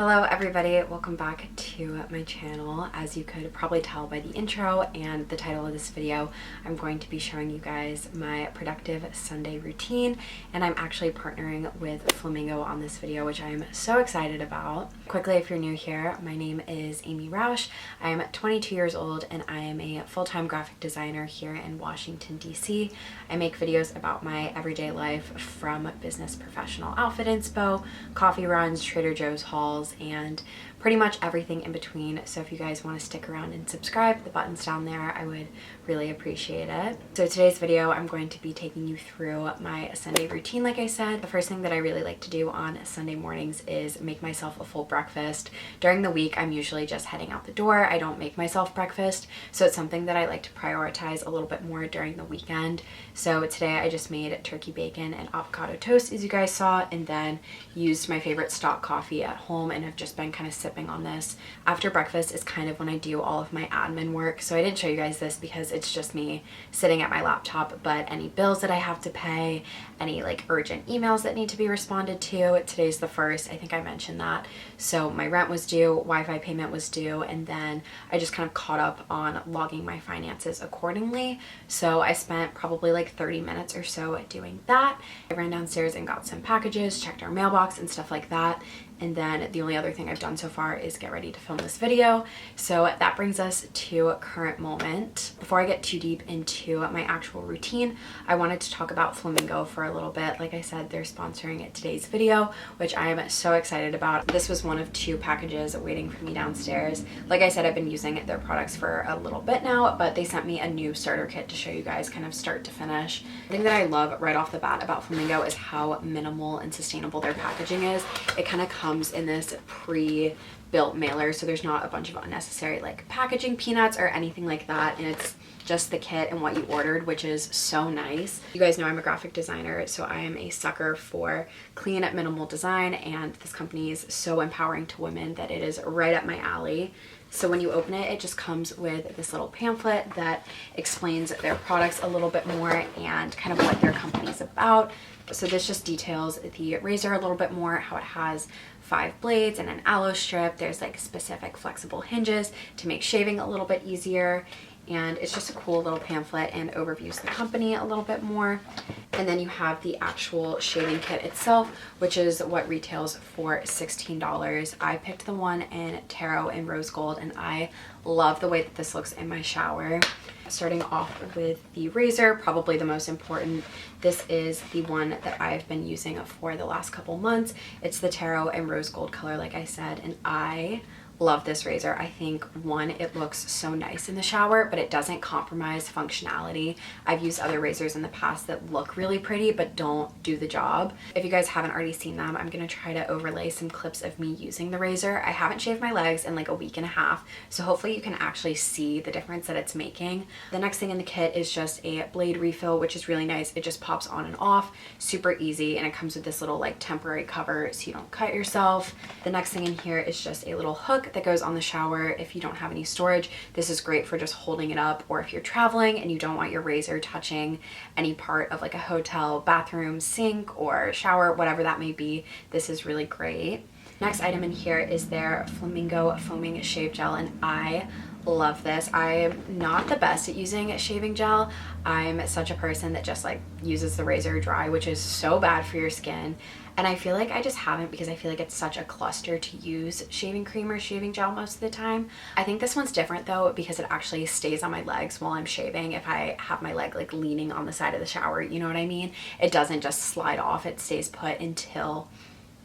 Hello everybody, welcome back to my channel. As you could probably tell by the intro and the title of this video, I'm going to be showing you guys my productive Sunday routine, and I'm actually partnering with Flamingo on this video, which I'm so excited about. Quickly, if you're new here, my name is Amy Rauch. I am 22 years old and I am a full-time graphic designer here in Washington, DC. I make videos about my everyday life, from business professional outfit inspo, coffee runs, Trader Joe's hauls, and pretty much everything in between. So if you guys want to stick around and subscribe, the button's down there. I would really appreciate it. So today's video, I'm going to be taking you through my Sunday routine. Like I said, the first thing that I really like to do on Sunday mornings is make myself a full breakfast. During the week, I'm usually just heading out the door. I don't make myself breakfast, so it's something that I like to prioritize a little bit more during the weekend. So today I just made turkey bacon and avocado toast, as you guys saw, and then used my favorite stock coffee at home, and I've just been kind of sipping on this. After breakfast is kind of when I do all of my admin work, so I didn't show you guys this because it's just me sitting at my laptop, but any bills that I have to pay, any like urgent emails that need to be responded to. Today's the 1st, I think I mentioned that. So my rent was due, Wi-Fi payment was due, and then I just kind of caught up on logging my finances accordingly. So I spent probably like 30 minutes or so doing that. I ran downstairs and got some packages, checked our mailbox and stuff like that. And then the only other thing I've done so far is get ready to film this video. So that brings us to current moment. Before I get too deep into my actual routine, I wanted to talk about Flamingo for a little bit. Like I said, they're sponsoring today's video, which I am so excited about. This was one of 2 packages waiting for me downstairs. Like I said, I've been using their products for a little bit now, but they sent me a new starter kit to show you guys kind of start to finish. The thing that I love right off the bat about Flamingo is how minimal and sustainable their packaging is. It kind of comes in this pre-built mailer, so there's not a bunch of unnecessary like packaging peanuts or anything like that, and it's just the kit and what you ordered, which is so nice. You guys know I'm a graphic designer, so I am a sucker for clean, minimal design, and this company is so empowering to women that it is right up my alley. So when you open it, it just comes with this little pamphlet that explains their products a little bit more and kind of what their company is about. So this just details the razor a little bit more, how it has 5 blades and an aloe strip. There's like specific flexible hinges to make shaving a little bit easier. And it's just a cool little pamphlet and overviews the company a little bit more. And then you have the actual shaving kit itself, which is what retails for $16. I picked the one in taro and rose gold, and I love the way that this looks in my shower. Starting off with the razor, probably the most important. This is the one that I've been using for the last couple months. It's the taro and rose gold color, like I said, and I love this razor. I think, one, it looks so nice in the shower, but it doesn't compromise functionality. I've used other razors in the past that look really pretty but don't do the job. If you guys haven't already seen them, I'm gonna try to overlay some clips of me using the razor. I haven't shaved my legs in like a week and a half, so hopefully you can actually see the difference that it's making. The next thing in the kit is just a blade refill, which is really nice. It just pops on and off, super easy, and it comes with this little like temporary cover so you don't cut yourself. The next thing in here is just a little hook that goes on the shower. If you don't have any storage, this is great for just holding it up, or if you're traveling and you don't want your razor touching any part of like a hotel bathroom, sink, or shower, whatever that may be, this is really great. Next item in here is their Flamingo foaming shave gel, and I love this. I'm not the best at using shaving gel. I'm such a person that just like uses the razor dry, which is so bad for your skin. And I feel like I just haven't, because I feel like it's such a cluster to use shaving cream or shaving gel most of the time. I think this one's different though, because it actually stays on my legs while I'm shaving. If I have my leg like leaning on the side of the shower, you know what I mean? It doesn't just slide off, it stays put until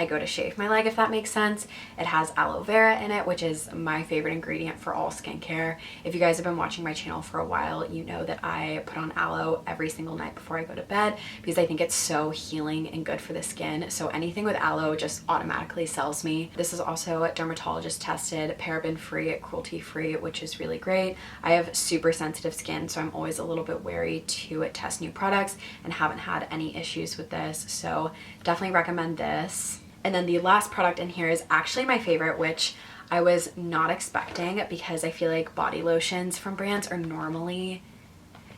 I go to shave my leg, if that makes sense. It has aloe vera in it, which is my favorite ingredient for all skincare. If you guys have been watching my channel for a while, you know that I put on aloe every single night before I go to bed, because I think it's so healing and good for the skin. So anything with aloe just automatically sells me. This is also dermatologist tested, paraben free, cruelty free, which is really great. I have super sensitive skin, so I'm always a little bit wary to test new products, and haven't had any issues with this, so definitely recommend this. And then the last product in here is actually my favorite, which I was not expecting, because I feel like body lotions from brands are normally,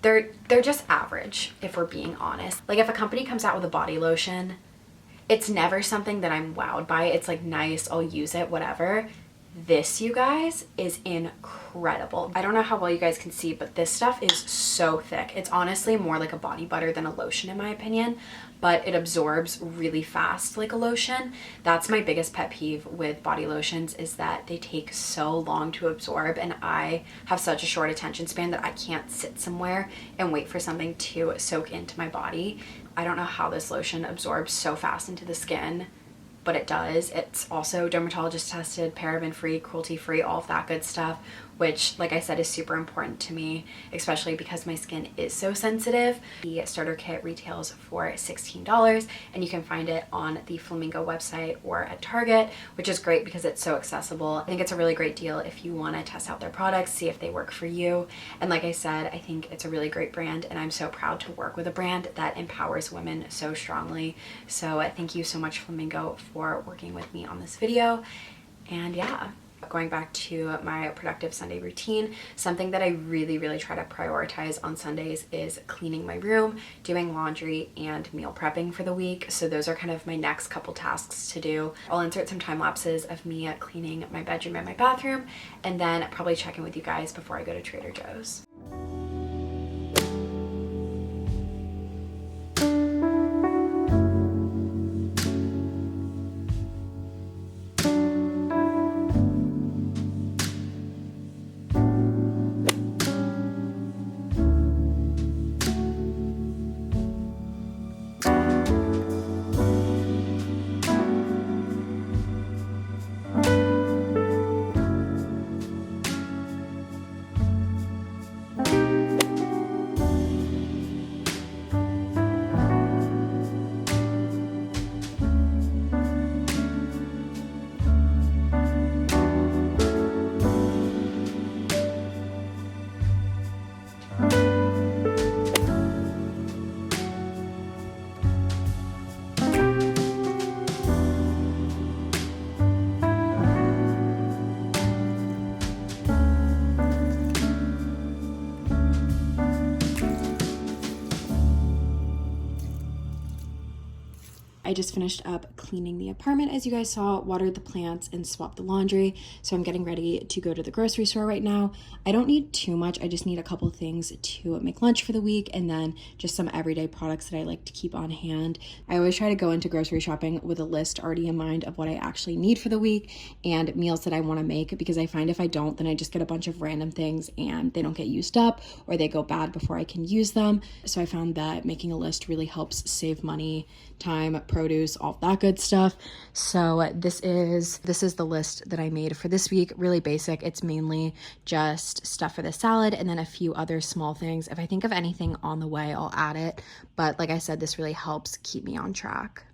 they're just average, if we're being honest. Like if a company comes out with a body lotion, It's never something that I'm wowed by. It's like nice, I'll use it, whatever. This, you guys, is incredible. I don't know how well you guys can see, but this stuff is so thick. It's honestly more like a body butter than a lotion in my opinion, but it absorbs really fast like a lotion. That's my biggest pet peeve with body lotions, is that they take so long to absorb, and I have such a short attention span that I can't sit somewhere and wait for something to soak into my body. I don't know how this lotion absorbs so fast into the skin, but it does. It's also dermatologist tested, paraben free, cruelty free, all of that good stuff, which, like I said, is super important to me, especially because my skin is so sensitive. The starter kit retails for $16, and you can find it on the Flamingo website or at Target, which is great because it's so accessible. I think it's a really great deal if you want to test out their products, see if they work for you. And like I said, I think it's a really great brand, and I'm so proud to work with a brand that empowers women so strongly. So thank you so much, Flamingo, for working with me on this video. And yeah, going back to my productive Sunday routine, something that I really try to prioritize on Sundays is cleaning my room, doing laundry, and meal prepping for the week. So those are kind of my next couple tasks to do. I'll insert some time lapses of me cleaning my bedroom and my bathroom, and then probably check in with you guys before I go to Trader Joe's. I just finished up cleaning the apartment, as you guys saw, watered the plants, and swapped the laundry. So I'm getting ready to go to the grocery store right now. I don't need too much. I just need a couple things to make lunch for the week, and then just some everyday products that I like to keep on hand. I always try to go into grocery shopping with a list already in mind of what I actually need for the week and meals that I want to make, because I find if I don't, then I just get a bunch of random things and they don't get used up, or they go bad before I can use them. So I found that making a list really helps save money, time, produce, all that good stuff. So this is the list that I made for this week. Really basic. It's mainly just stuff for the salad and then a few other small things. If I think of anything on the way, I'll add it. But like I said, this really helps keep me on track.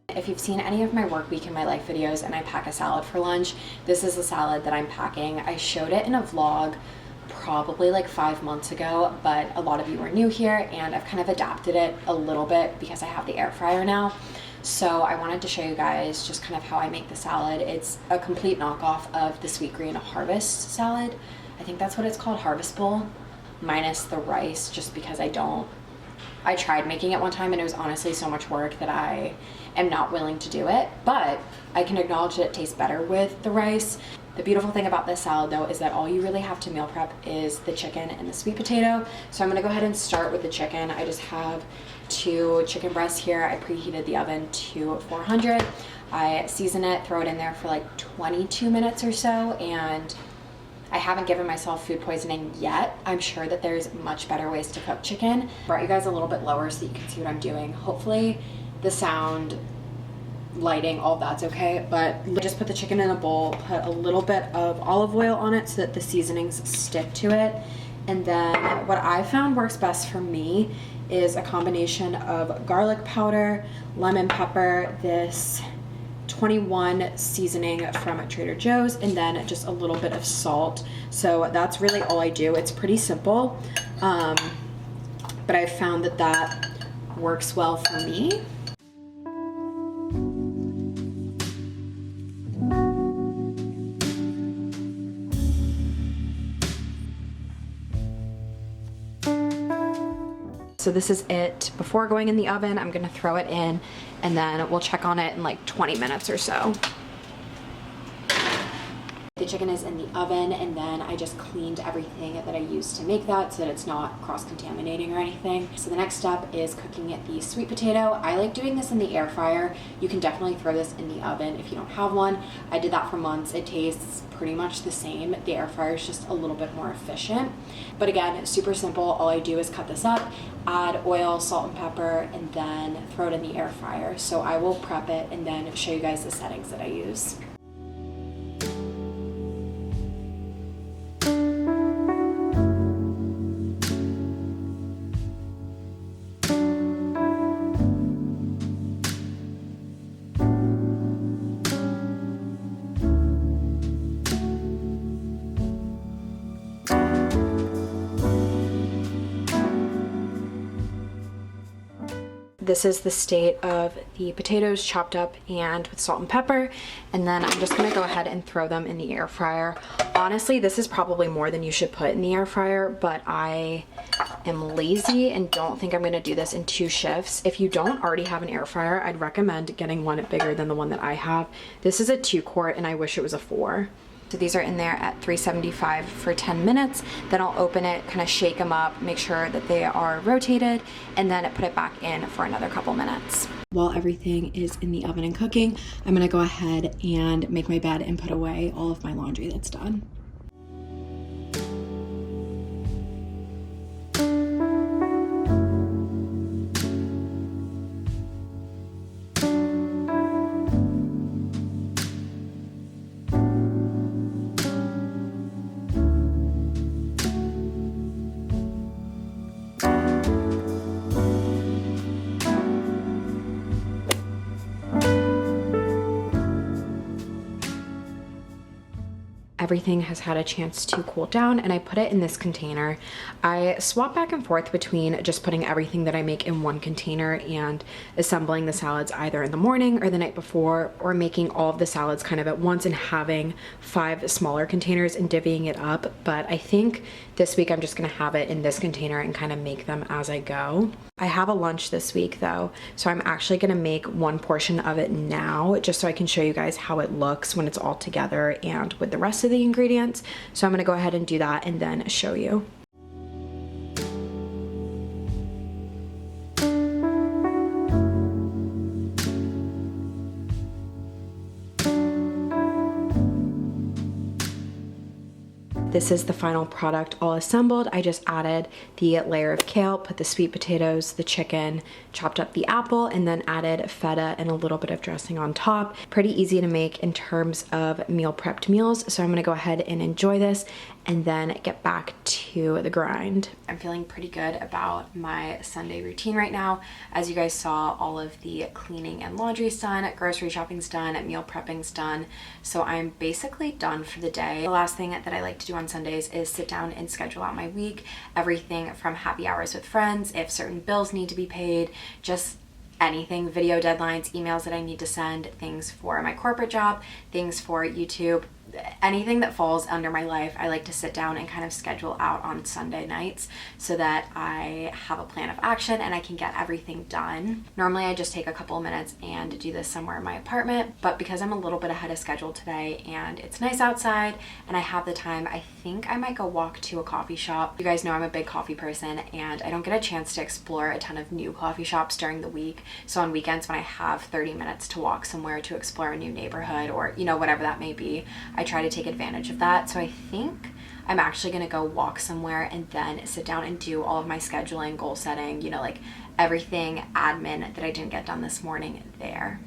If you've seen any of my work week in my life videos and I pack a salad for lunch, this is the salad that I'm packing. I showed it in a vlog probably like 5 months ago, but a lot of you are new here and I've kind of adapted it a little bit because I have the air fryer now. So I wanted to show you guys just kind of how I make the salad. It's a complete knockoff of the Sweet Green Harvest salad. I think that's what it's called, Harvest Bowl, minus the rice, just because I tried making it one time and it was honestly so much work that I am not willing to do it, but I can acknowledge that it tastes better with the rice. The beautiful thing about this salad though is that all you really have to meal prep is the chicken and the sweet potato. So I'm gonna go ahead and start with the chicken. I just have 2 chicken breasts here. I preheated the oven to 400. I season it, throw it in there for like 22 minutes or so, and I haven't given myself food poisoning yet. I'm sure that there's much better ways to cook chicken. Brought you guys a little bit lower so that you can see what I'm doing. Hopefully the sound, lighting, all that's okay, but just put the chicken in a bowl, put a little bit of olive oil on it so that the seasonings stick to it. And then what I found works best for me is a combination of garlic powder, lemon pepper, this 21 seasoning from Trader Joe's, and then just a little bit of salt. So that's really all I do. It's pretty simple, but I've found that that works well for me. So this is it before going in the oven. I'm gonna throw it in and then we'll check on it in like 20 minutes or so. The chicken is in the oven, and then I just cleaned everything that I used to make that so that it's not cross-contaminating or anything. So the next step is cooking the sweet potato. I like doing this in the air fryer. You can definitely throw this in the oven if you don't have one. I did that for months. It tastes pretty much the same. The air fryer is just a little bit more efficient. But again, super simple. All I do is cut this up, add oil, salt, and pepper, and then throw it in the air fryer. So I will prep it and then show you guys the settings that I use. This is the state of the potatoes, chopped up and with salt and pepper, and then I'm just gonna go ahead and throw them in the air fryer. Honestly, this is probably more than you should put in the air fryer, but I am lazy and don't think I'm gonna do this in 2 shifts. If you don't already have an air fryer, I'd recommend getting one bigger than the one that I have. This is a 2 quart and I wish it was a 4. So these are in there at 375 for 10 minutes. Then I'll open it, kind of shake them up, make sure that they are rotated, and then put it back in for another couple minutes. While everything is in the oven and cooking, I'm gonna go ahead and make my bed and put away all of my laundry that's done. Everything has had a chance to cool down, and I put it in this container. I swap back and forth between just putting everything that I make in one container and assembling the salads either in the morning or the night before, or making all of the salads kind of at once and having 5 smaller containers and divvying it up. But I think this week I'm just gonna have it in this container and kind of make them as I go. I have a lunch this week though, so I'm actually gonna make 1 portion of it now just so I can show you guys how it looks when it's all together and with the rest of the ingredients. So I'm gonna go ahead and do that and then show you. This is the final product all assembled. I just added the layer of kale, put the sweet potatoes, the chicken, chopped up the apple, and then added feta and a little bit of dressing on top. Pretty easy to make in terms of meal prepped meals. So I'm gonna go ahead and enjoy this and then get back to the grind. I'm feeling pretty good about my Sunday routine right now. As you guys saw, all of the cleaning and laundry's done, grocery shopping's done, meal prepping's done. So I'm basically done for the day. The last thing that I like to do on Sundays is sit down and schedule out my week. Everything from happy hours with friends, if certain bills need to be paid, just anything, video deadlines, emails that I need to send, things for my corporate job, things for YouTube, anything that falls under my life. I like to sit down and kind of schedule out on Sunday nights so that I have a plan of action and I can get everything done. Normally I just take a couple of minutes and do this somewhere in my apartment, but because I'm a little bit ahead of schedule today and it's nice outside and I have the time, I think I might go walk to a coffee shop. You guys know I'm a big coffee person and I don't get a chance to explore a ton of new coffee shops during the week. So on weekends when I have 30 minutes to walk somewhere to explore a new neighborhood or, you know, whatever that may be, I try to take advantage of that. So I think I'm actually gonna go walk somewhere and then sit down and do all of my scheduling, goal setting, you know, like everything admin that I didn't get done this morning there.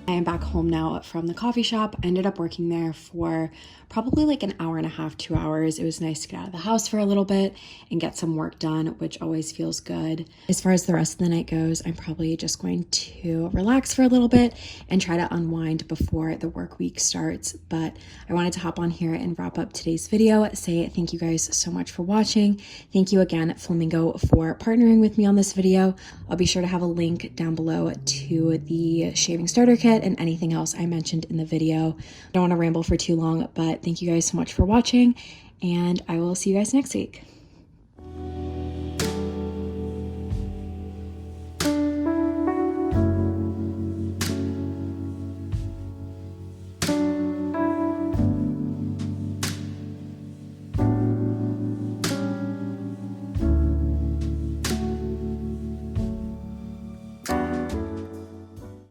I am back home now from the coffee shop. I ended up working there for probably like an hour and a half, 2 hours. It was nice to get out of the house for a little bit and get some work done, which always feels good. As far as the rest of the night goes, I'm probably just going to relax for a little bit and try to unwind before the work week starts. But I wanted to hop on here and wrap up today's video, say thank you guys so much for watching. Thank you again, Flamingo, for partnering with me on this video. I'll be sure to have a link down below to the shaving starter kit and anything else I mentioned in the video. I don't want to ramble for too long, but thank you guys so much for watching, and I will see you guys next week.